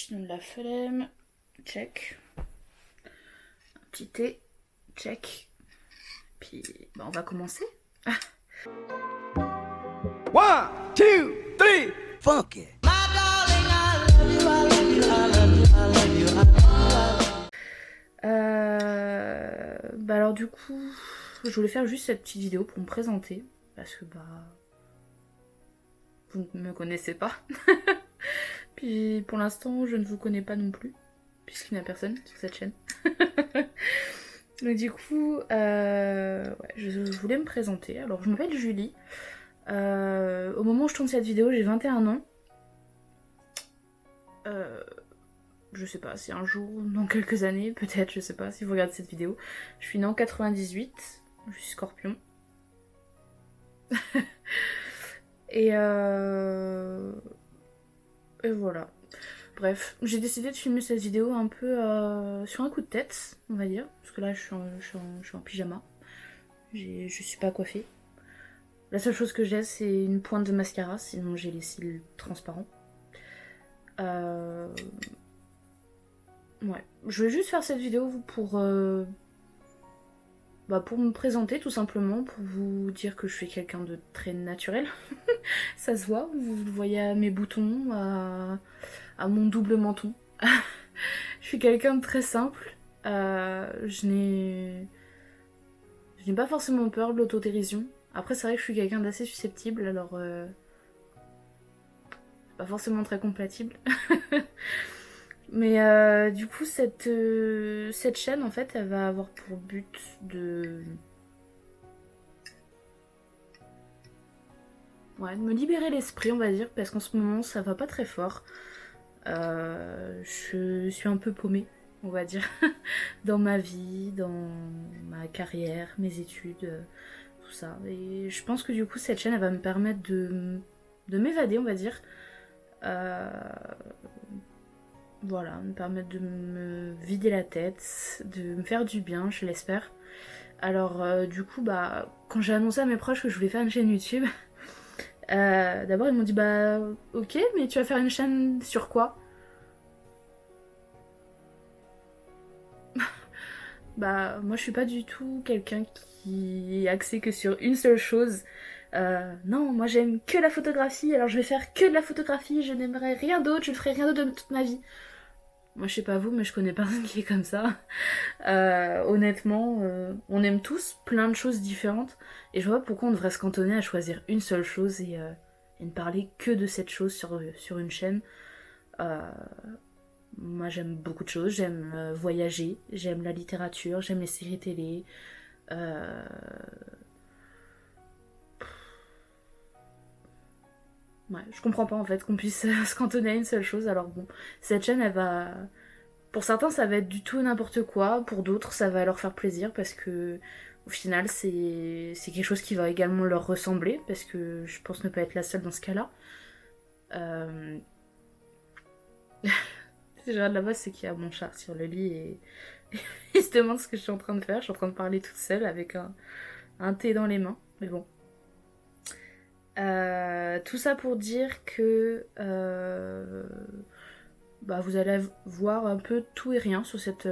Sinon de la flemme, check. Un petit thé, check. Puis bah, on va commencer. One, two, three, funky. Bah alors du coup, je voulais faire juste cette petite vidéo pour me présenter. Parce que bah... vous ne me connaissez pas. Puis pour l'instant, je ne vous connais pas non plus. Puisqu'il n'y a personne sur cette chaîne. Donc du coup, ouais, je voulais me présenter. Alors je m'appelle Julie. Au moment où je tourne cette vidéo, j'ai 21 ans. Je sais pas si un jour, dans quelques années, peut-être, je sais pas si vous regardez cette vidéo. Je suis née en 98, je suis Scorpion. et voilà. Bref, j'ai décidé de filmer cette vidéo un peu sur un coup de tête, on va dire. Parce que là, je suis en pyjama. Je suis pas coiffée. La seule chose que j'ai, c'est une pointe de mascara, sinon j'ai les cils transparents. Ouais, je vais juste faire cette vidéo pour me présenter tout simplement, pour vous dire que je suis quelqu'un de très naturel. Ça se voit, vous le voyez à mes boutons, à mon double menton. Je suis quelqu'un de très simple. Je n'ai pas forcément peur de l'autodérision. Après, c'est vrai que je suis quelqu'un d'assez susceptible, alors c'est pas forcément très compatible. Mais du coup, cette chaîne, en fait, elle va avoir pour but de... ouais, de me libérer l'esprit, on va dire, parce qu'en ce moment, ça va pas très fort. Je suis un peu paumée, on va dire, dans ma vie, dans ma carrière, mes études, tout ça. Et je pense que du coup, cette chaîne, elle va me permettre de m'évader, on va dire. Voilà, me permettre de me vider la tête, de me faire du bien, je l'espère. Alors du coup, bah, quand j'ai annoncé à mes proches que je voulais faire une chaîne YouTube, d'abord ils m'ont dit bah ok, mais tu vas faire une chaîne sur quoi? Bah moi je suis pas du tout quelqu'un qui est axé que sur une seule chose. Non, moi j'aime que la photographie, alors je vais faire que de la photographie, je n'aimerais rien d'autre, je ne ferai rien d'autre de toute ma vie. Moi je sais pas vous, mais je connais personne qui est comme ça. Honnêtement, on aime tous plein de choses différentes, et je vois pas pourquoi on devrait se cantonner à choisir une seule chose et ne parler que de cette chose sur une chaîne. Euh, Moi j'aime beaucoup de choses, j'aime voyager, j'aime la littérature, j'aime les séries télé. Euh... Ouais, je comprends pas en fait qu'on puisse se cantonner à une seule chose. Alors bon, cette chaîne elle va... Pour certains ça va être du tout n'importe quoi, pour d'autres ça va leur faire plaisir parce que au final c'est quelque chose qui va également leur ressembler, parce que je pense ne pas être la seule dans ce cas-là. Euh... Si je regarde là-bas, c'est qu'il y a mon chat sur le lit et il se demande ce que je suis en train de faire. Je suis en train de parler toute seule avec un thé dans les mains, mais bon. Tout ça pour dire que bah, vous allez voir un peu tout et rien sur cette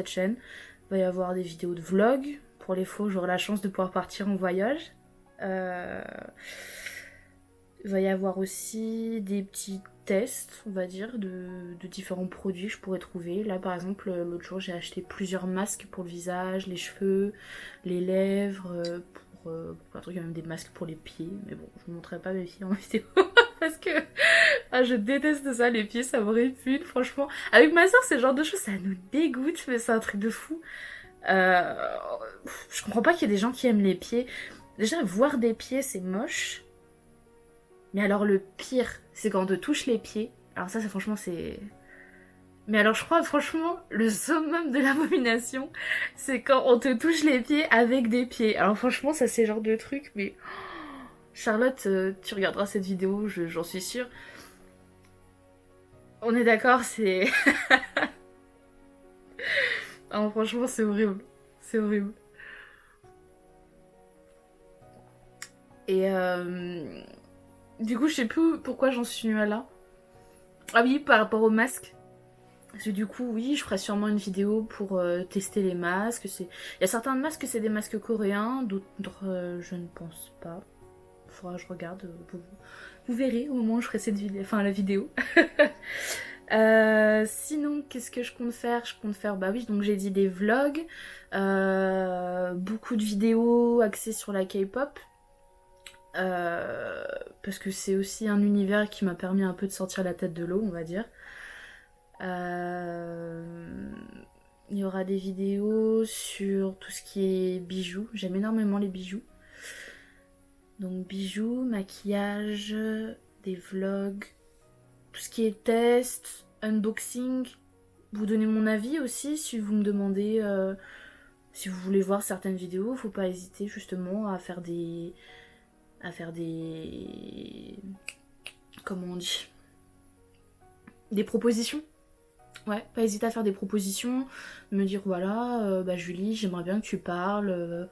chaîne. Il va y avoir des vidéos de vlog. Pour les fois où j'aurai la chance de pouvoir partir en voyage. Il va y avoir aussi des petits tests, on va dire, de différents produits que je pourrais trouver. Là, par exemple, l'autre jour, j'ai acheté plusieurs masques pour le visage, les cheveux, les lèvres, pour plein de trucs. Il y a même des masques pour les pieds. Mais bon, je vous montrerai pas mes pieds en vidéo. Parce que je déteste ça, les pieds, ça me répugne, franchement. Avec ma soeur, c'est le genre de choses, ça nous dégoûte, mais c'est un truc de fou. Je comprends pas qu'il y ait des gens qui aiment les pieds. Déjà, voir des pieds, c'est moche. Mais alors le pire, c'est quand on te touche les pieds. Alors ça franchement, c'est... Mais alors je crois franchement, le summum de l'abomination, c'est quand on te touche les pieds avec des pieds. Alors franchement, ça c'est le genre de truc, mais... Charlotte, tu regarderas cette vidéo, j'en suis sûre. On est d'accord, c'est... Ah, franchement, c'est horrible. C'est horrible. Et du coup, je sais plus pourquoi j'en suis venue à là. Ah oui, par rapport au masque. Parce que du coup, oui, je ferai sûrement une vidéo pour tester les masques. Il y a certains masques, c'est des masques coréens, d'autres, je ne pense pas. Faudra que je regarde. Vous verrez au moment où je ferai cette vidéo, enfin la vidéo. Sinon, qu'est-ce que je compte faire? Je compte faire, bah oui, donc j'ai dit des vlogs, beaucoup de vidéos axées sur la K-pop. Parce que c'est aussi un univers qui m'a permis un peu de sortir la tête de l'eau, on va dire. Il y aura des vidéos sur tout ce qui est bijoux. J'aime énormément les bijoux. Donc bijoux, maquillage, des vlogs, tout ce qui est test, unboxing. Vous donnez mon avis aussi si vous me demandez si vous voulez voir certaines vidéos. Faut pas hésiter justement à faire des... Comment on dit? Des propositions. Ouais, pas hésiter à faire des propositions, me dire voilà, bah Julie, j'aimerais bien que tu parles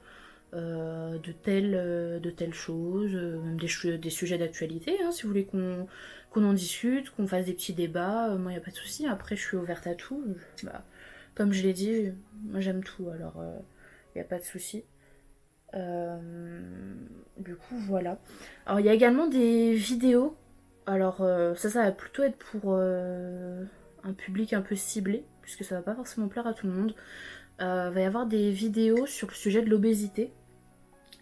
de telle chose, même des sujets d'actualité, hein, si vous voulez qu'on en discute, qu'on fasse des petits débats, moi y a pas de souci. Après je suis ouverte à tout, bah, comme je l'ai dit, moi j'aime tout, alors y a pas de souci. Du coup voilà. Alors il y a également des vidéos, alors ça va plutôt être pour un public un peu ciblé, puisque ça va pas forcément plaire à tout le monde. Va y avoir des vidéos sur le sujet de l'obésité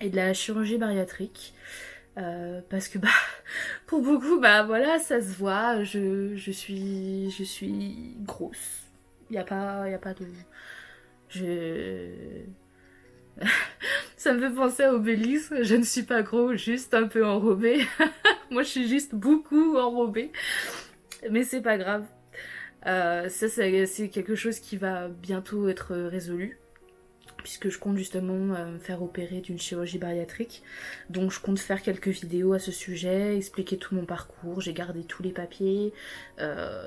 et de la chirurgie bariatrique. Parce que bah pour beaucoup bah voilà ça se voit, je suis grosse. Y a pas de... Je... Ça me fait penser à Obélix, je ne suis pas gros, juste un peu enrobée. Moi je suis juste beaucoup enrobée. Mais c'est pas grave. Ça c'est quelque chose qui va bientôt être résolu. Puisque je compte justement me faire opérer d'une chirurgie bariatrique. Donc je compte faire quelques vidéos à ce sujet, expliquer tout mon parcours, j'ai gardé tous les papiers,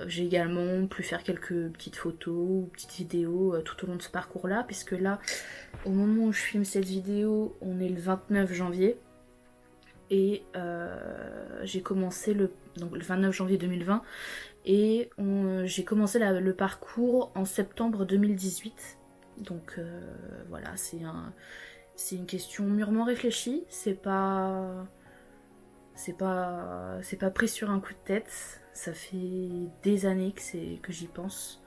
j'ai également pu faire quelques petites photos ou petites vidéos tout au long de ce parcours-là, puisque là, au moment où je filme cette vidéo, on est le 29 janvier, et j'ai commencé donc le 29 janvier 2020, et j'ai commencé le parcours en septembre 2018. Donc voilà, c'est une question mûrement réfléchie, c'est pas pris sur un coup de tête, ça fait des années que j'y pense.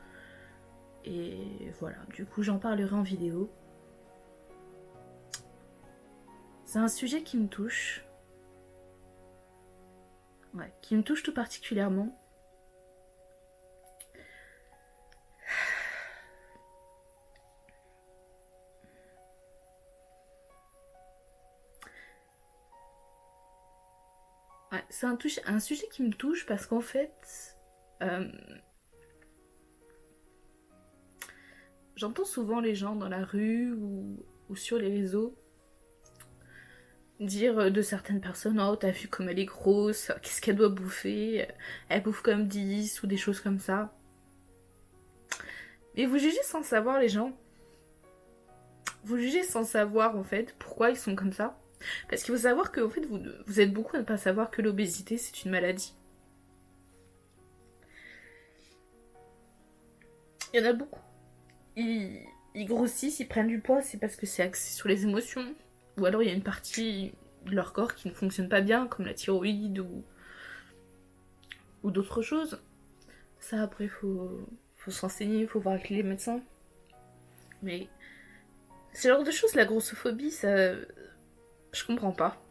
Et voilà, du coup j'en parlerai en vidéo. C'est un sujet qui me touche. Ouais, qui me touche tout particulièrement. Ouais, c'est un sujet qui me touche parce qu'en fait, j'entends souvent les gens dans la rue ou sur les réseaux dire de certaines personnes, oh t'as vu comme elle est grosse, qu'est-ce qu'elle doit bouffer, elle bouffe comme 10 ou des choses comme ça. Mais vous jugez sans savoir les gens. Vous jugez sans savoir en fait pourquoi ils sont comme ça. Parce qu'il faut savoir que en fait, vous êtes beaucoup à ne pas savoir que l'obésité c'est une maladie. Il y en a beaucoup. Ils grossissent, ils prennent du poids, c'est parce que c'est axé sur les émotions. Ou alors il y a une partie de leur corps qui ne fonctionne pas bien, comme la thyroïde ou d'autres choses. Ça après faut se renseigner, faut voir avec les médecins. Mais ce genre de choses, la grossophobie, ça... Je comprends pas.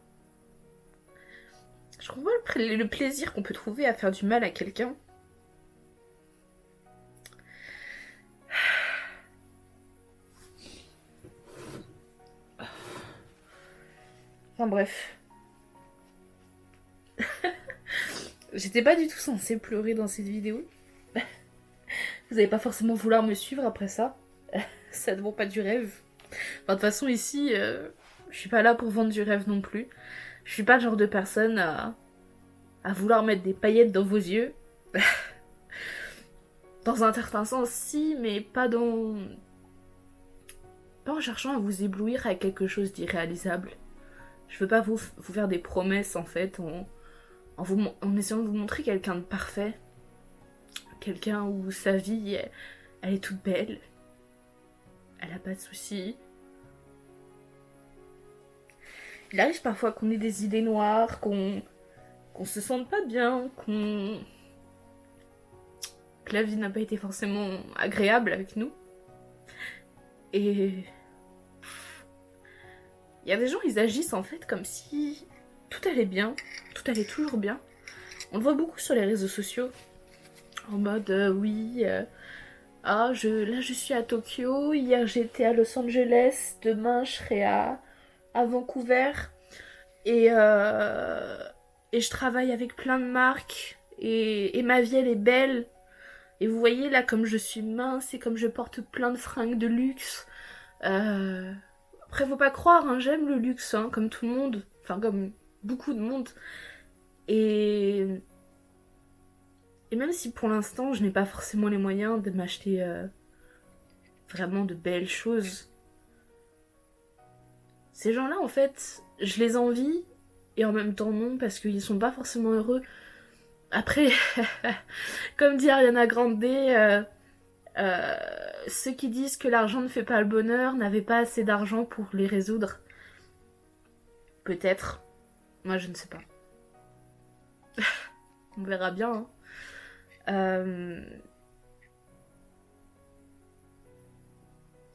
Je comprends pas le plaisir qu'on peut trouver à faire du mal à quelqu'un. Enfin bref. J'étais pas du tout censée pleurer dans cette vidéo. Vous allez pas forcément vouloir me suivre après ça. Ça ne vaut pas du rêve. Enfin, de toute façon, ici, je suis pas là pour vendre du rêve non plus. Je suis pas le genre de personne à vouloir mettre des paillettes dans vos yeux. Dans un certain sens, si, mais pas en cherchant à vous éblouir avec quelque chose d'irréalisable. Je veux pas vous faire des promesses, en fait, en essayant de vous montrer quelqu'un de parfait. quelqu'un où sa vie, elle est toute belle. Elle a pas de soucis. Il arrive parfois qu'on ait des idées noires, qu'on se sente pas bien, que la vie n'a pas été forcément agréable avec nous. Et il y a des gens, ils agissent en fait comme si tout allait bien, tout allait toujours bien. On le voit beaucoup sur les réseaux sociaux, en mode oui, là je suis à Tokyo, hier j'étais à Los Angeles, demain je serai à Vancouver, et je travaille avec plein de marques, et ma vie elle est belle. Et vous voyez là comme je suis mince et comme je porte plein de fringues de luxe. Après faut pas croire, hein, j'aime le luxe, hein, comme tout le monde, enfin comme beaucoup de monde. Et même si pour l'instant je n'ai pas forcément les moyens de m'acheter vraiment de belles choses, ces gens-là en fait, je les envie et en même temps non parce qu'ils sont pas forcément heureux. Après, comme dit Ariana Grande, ceux qui disent que l'argent ne fait pas le bonheur n'avaient pas assez d'argent pour les résoudre. Peut-être. Moi, je ne sais pas. On verra bien. Hein.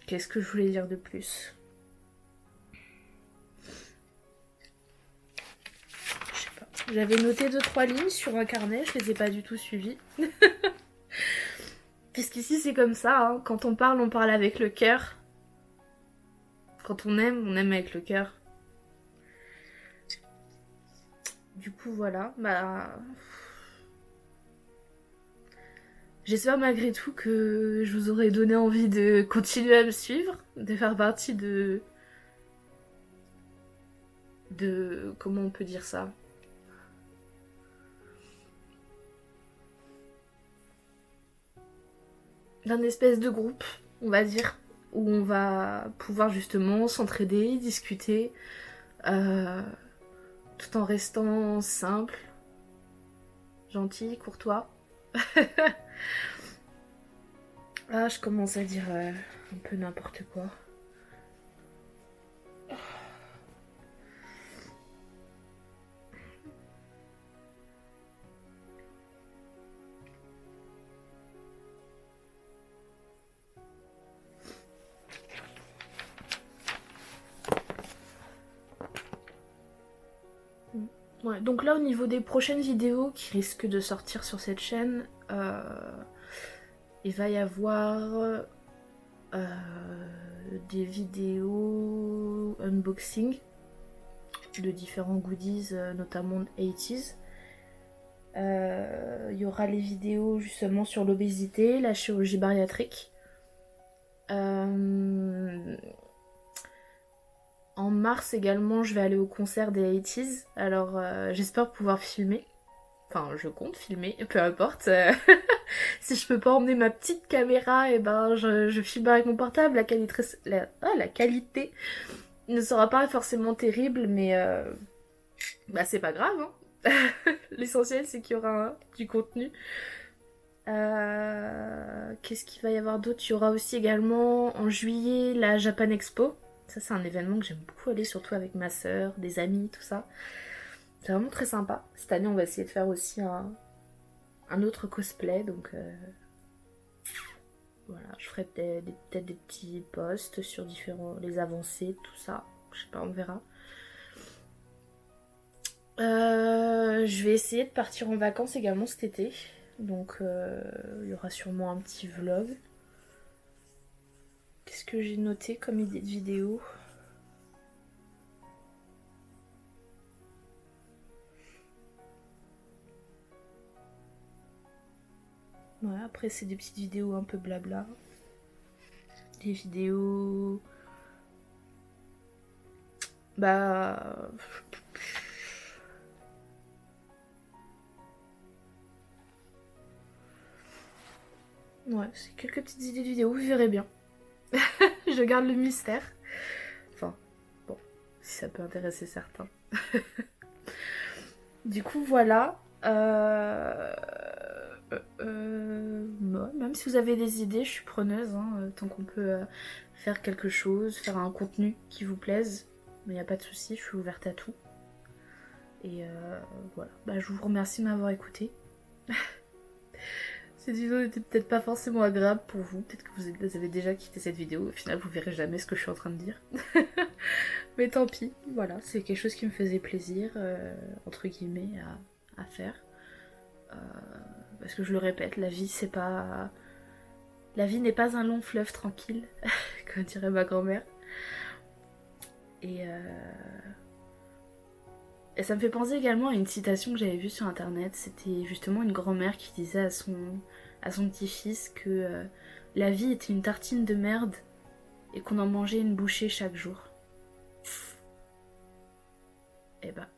Qu'est-ce que je voulais dire de plus ? Je sais pas. J'avais noté 2-3 lignes sur un carnet, je les ai pas du tout suivies. Puisqu'ici c'est comme ça, hein. Quand on parle avec le cœur. Quand on aime avec le cœur. Du coup voilà, j'espère malgré tout que je vous aurai donné envie de continuer à me suivre, de faire partie de... Comment on peut dire ça ? D'un espèce de groupe, on va dire, où on va pouvoir justement s'entraider, discuter, tout en restant simple, gentil, courtois. Ah, je commence à dire un peu n'importe quoi. Ouais, donc là au niveau des prochaines vidéos qui risquent de sortir sur cette chaîne, il va y avoir des vidéos unboxing de différents goodies, notamment 80s. Il y aura les vidéos justement sur l'obésité, la chirurgie bariatrique. En mars également, je vais aller au concert des 80s. Alors j'espère pouvoir filmer. Enfin, je compte filmer, peu importe. Si je peux pas emmener ma petite caméra, et ben je filme avec mon portable. La qualité ne sera pas forcément terrible, mais c'est pas grave. Hein. L'essentiel, c'est qu'il y aura du contenu. Qu'est-ce qu'il va y avoir d'autre ? Il y aura aussi également en juillet la Japan Expo. Ça, c'est un événement que j'aime beaucoup aller, surtout avec ma soeur, des amis, tout ça. C'est vraiment très sympa. Cette année, on va essayer de faire aussi un autre cosplay, donc voilà, je ferai peut-être des petits posts sur les avancées, tout ça. Je sais pas, on verra. Je vais essayer de partir en vacances également cet été, donc il y aura sûrement un petit vlog. Qu'est-ce que j'ai noté comme idée de vidéo ? Ouais, après c'est des petites vidéos un peu blabla. Des vidéos... Ouais, c'est quelques petites idées de vidéos, vous verrez bien. Je garde le mystère. Enfin, bon, si ça peut intéresser certains. Du coup, voilà. même si vous avez des idées, je suis preneuse, hein, tant qu'on peut faire quelque chose, faire un contenu qui vous plaise. Mais il n'y a pas de souci, je suis ouverte à tout. Et voilà, bah, je vous remercie de m'avoir écouté. Cette vidéo n'était peut-être pas forcément agréable pour vous, peut-être que vous avez déjà quitté cette vidéo, au final vous verrez jamais ce que je suis en train de dire. Mais tant pis, voilà, c'est quelque chose qui me faisait plaisir, entre guillemets, à faire. Parce que je le répète, la vie c'est pas... La vie n'est pas un long fleuve tranquille, comme dirait ma grand-mère. Et ça me fait penser également à une citation que j'avais vue sur internet. C'était justement une grand-mère qui disait à son petit-fils que la vie était une tartine de merde et qu'on en mangeait une bouchée chaque jour. Et bah...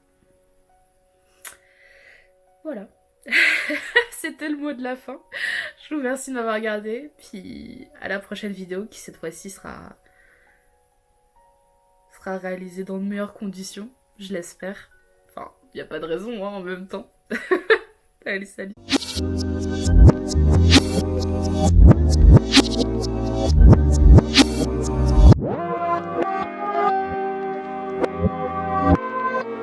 Voilà. C'était le mot de la fin. Je vous remercie de m'avoir regardé. Puis à la prochaine vidéo qui cette fois-ci sera réalisée dans de meilleures conditions. Je l'espère. Enfin, y a pas de raison en même temps. Allez, salut.